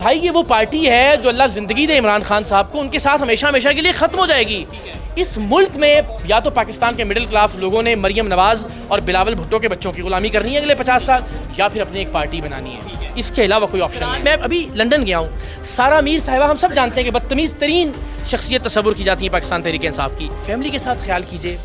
بھائی یہ وہ پارٹی ہے جو اللہ زندگی دے عمران خان صاحب کو، ان کے ساتھ ہمیشہ ہمیشہ کے لیے ختم ہو جائے گی۔ اس ملک میں یا تو پاکستان کے مڈل کلاس لوگوں نے مریم نواز اور بلاول بھٹو کے بچوں کی غلامی کرنی ہے اگلے 50 سال، یا پھر اپنی ایک پارٹی بنانی ہے۔ اس کے علاوہ کوئی آپشن نہیں۔ میں ابھی لندن گیا ہوں، سارا میر صاحبہ ہم سب جانتے ہیں کہ بدتمیز ترین شخصیت تصور کی جاتی ہے پاکستان تحریک انصاف کی۔ فیملی کے ساتھ خیال کیجئے،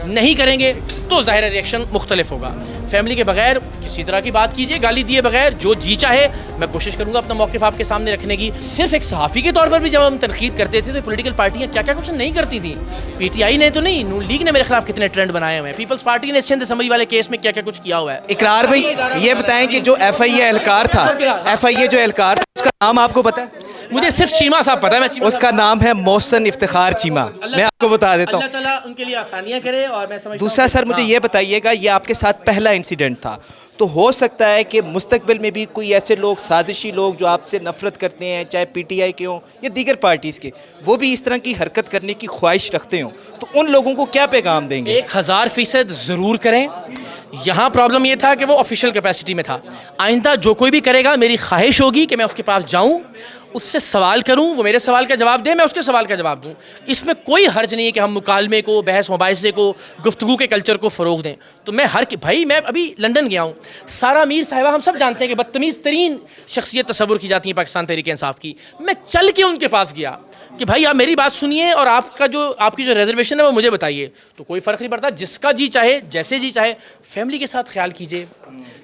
نہیں کریں گے تو ظاہر ریئیکشن مختلف ہوگا۔ فیملی کے بغیر کسی طرح کی بات کیجئے، گالی دیے بغیر، جو جی چاہے۔ میں کوشش کروں گا اپنا موقف آپ کے سامنے رکھنے کی۔ صرف ایک صحافی کے طور پر بھی جب ہم تنقید کرتے تھے تو پولیٹیکل پارٹیاں کیا کیا کچھ نہیں کرتی تھیں۔ پی ٹی آئی نے تو نہیں، نون لیگ نے میرے خلاف کتنے ٹرینڈ بنائے ہوئے ہیں، پیپلز پارٹی نے سندھ اسمبلی والے کیس میں کیا کیا کچھ کیا ہوا ہے۔ اقرار بھائی یہ بتائیں کہ جو ایف آئی اے اہلکار تھا، ایف آئی اے جو اہلکار تھا اس کا نام آپ کو پتہ ہے؟ مجھے صرف چیمہ صاحب پتہ ہے۔ اس کا نام ہے محسن افتخار چیمہ۔ میں آپ کو بتا دیتا ہوں۔ اللہ تعالیٰ ان کے لیے آسانیاں کرے۔ اور میں سمجھتا ہوں دوسرا سر مجھے یہ بتائیے گا، یہ آپ کے ساتھ پہلا انسیڈنٹ تھا، تو ہو سکتا ہے کہ مستقبل میں بھی کوئی ایسے لوگ، سازشی لوگ جو آپ سے نفرت کرتے ہیں، چاہے پی ٹی آئی کے ہوں یا دیگر پارٹیز کے، وہ بھی اس طرح کی حرکت کرنے کی خواہش رکھتے ہوں، تو ان لوگوں کو کیا پیغام دیں گے؟ 1000% ضرور کریں۔ یہاں پرابلم یہ تھا کہ وہ آفیشیل کیپیسٹی میں تھا۔ آئندہ جو کوئی بھی کرے گا، میری خواہش ہوگی کہ میں اس کے پاس جاؤں، اس سے سوال کروں، وہ میرے سوال کا جواب دے، میں اس کے سوال کا جواب دوں۔ اس میں کوئی حرج نہیں ہے کہ ہم مکالمے کو، بحث مباحثے کو، گفتگو کے کلچر کو فروغ دیں۔ تو میں بھائی میں ابھی لندن گیا ہوں، سارا میر صاحبہ ہم سب جانتے ہیں کہ بدتمیز ترین شخصیت تصور کی جاتی ہے پاکستان تحریک انصاف کی۔ میں چل کے ان کے پاس گیا کہ بھائی آپ میری بات سنیے اور آپ کی جو ریزرویشن ہے وہ مجھے بتائیے۔ تو کوئی فرق نہیں پڑتا، جس کا جی چاہے، جیسے جی چاہے۔ فیملی کے ساتھ خیال کیجئے،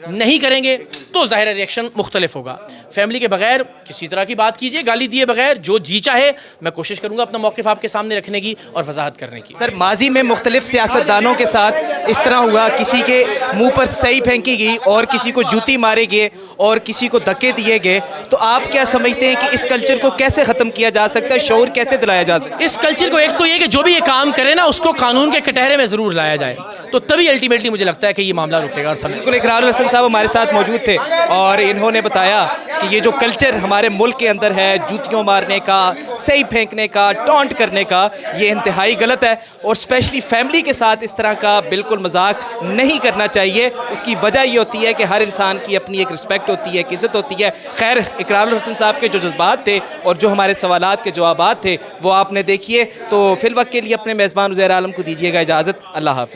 نہیں کریں گے تو ظاہر ریئیکشن مختلف ہوگا۔ فیملی کے بغیر کسی طرح کی بات کیجئے، گالی دیے بغیر، جو جی چاہے۔ میں کوشش کروں گا اپنا موقف آپ کے سامنے رکھنے کی اور وضاحت کرنے کی۔ سر ماضی میں مختلف سیاستدانوں کے ساتھ اس طرح ہوا، کسی کے منہ پر سئی پھینکی گئی اور کسی کو جوتی مارے گئے اور کسی کو دھکے دیے گئے، تو آپ کیا سمجھتے ہیں کہ اس کلچر کو کیسے ختم کیا جا سکتا ہے، شعور کیسے دلایا جا سکتا ہے؟ اس کلچر کو ایک تو یہ کہ جو بھی یہ کام کرے نا اس کو قانون کے کٹہرے میں ضرور لایا جائے، تو تبھی الٹیمیٹلی مجھے لگتا ہے کہ یہ معاملہ رکے گا۔ اور بالکل اقرار الحسن صاحب ہمارے ساتھ موجود تھے اور انہوں نے بتایا کہ یہ جو کلچر ہمارے ملک کے اندر ہے، جوتیوں مارنے کا، سئی پھینکنے کا، ٹونٹ کرنے کا، یہ انتہائی غلط ہے اور اسپیشلی فیملی کے ساتھ اس طرح کا بالکل مذاق نہیں کرنا چاہیے۔ اس کی وجہ یہ ہوتی ہے کہ ہر انسان کی اپنی ایک رسپیکٹ ہوتی ہے، ایک عزت ہوتی ہے۔ خیر، اقرار الحسن صاحب کے جو جذبات تھے اور جو ہمارے سوالات کے جوابات تھے وہ آپ نے دیکھیے۔ تو فی الوقت کے لیے اپنے میزبان وزیر اعظم کو دیجیے گا اجازت۔ اللہ حافظ۔